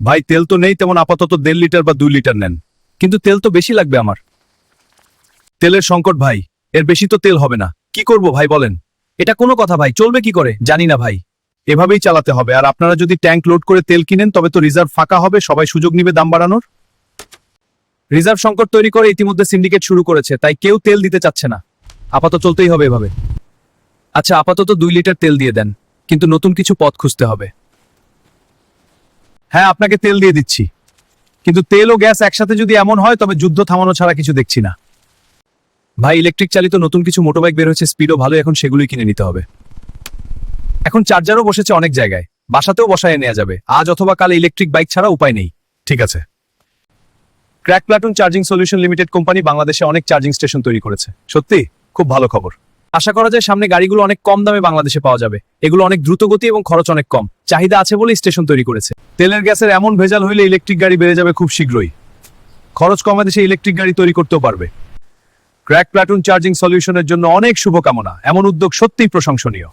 ভাই তেল তো নেই তেমন, আপাতত 1.5 লিটার বা 2 লিটার নেন। কিন্তু তেল তো বেশি লাগবে আমার। তেলের সংকট ভাই, এর বেশি তো তেল হবে না। কি করব ভাই বলেন? এটা কোনো কথা ভাই, চলবে কি করে জানি না ভাই। এভাবেই চালাতে হবে। আর আপনারা যদি ট্যাঙ্ক লোড করে তেল কিনেন তবে তো রিজার্ভ ফাঁকা হবে, সবাই সুযোগ নিবে দাম বাড়ানোর। রিজার্ভ সংকট তৈরি করে ইতিমধ্যে সিন্ডিকেট শুরু করেছে, তাই কেউ তেল দিতে চাচ্ছে না। আপাতত চলতেই হবে এভাবে। আচ্ছা, আপাতত 2 লিটার তেল দিয়ে দেন, কিন্তু নতুন কিছু পথ খুঁজতে হবে। হ্যাঁ, আপনাকে তেল দিয়ে দিচ্ছি, কিন্তু তেল ও গ্যাস একসাথে যদি এমন হয় তবে যুদ্ধ থামানো ছাড়া কিছু দেখছি না। ভাই, ইলেকট্রিক চালিত নতুন কিছু মোটরবাইক বের হয়েছে, স্পিডও ভালো, এখন সেগুলোই কিনে নিতে হবে। এখন চার্জারও বসেছে অনেক জায়গায়, বাসাতেও বসায় নেওয়া যাবে। আজ অথবা কাল ইলেকট্রিক বাইক ছাড়া উপায় নেই। ঠিক আছে। Crack platoon charging solution limited company বাংলাদেশে অনেক চার্জিং স্টেশন তৈরি করেছে। সত্যি খুব ভালো খবর। আশা করা যায় সামনে গাড়িগুলো অনেক কম দামে বাংলাদেশে পাওয়া যাবে। এগুলো অনেক দ্রুত গতি এবং খরচ অনেক কম। চাহিদা আছে বলেই স্টেশন তৈরি করেছে। তেলের গ্যাসের এমন ভেজাল হইলে ইলেকট্রিক গাড়ি বেড়ে যাবে খুব শীঘ্রই। খরচ কমে দেশে ইলেকট্রিক গাড়ি তৈরি করতেও পারবে। ক্র্যাক প্লাটুন চার্জিং সলিউশনের জন্য অনেক শুভকামনা। এমন উদ্যোগ সত্যিই প্রশংসনীয়।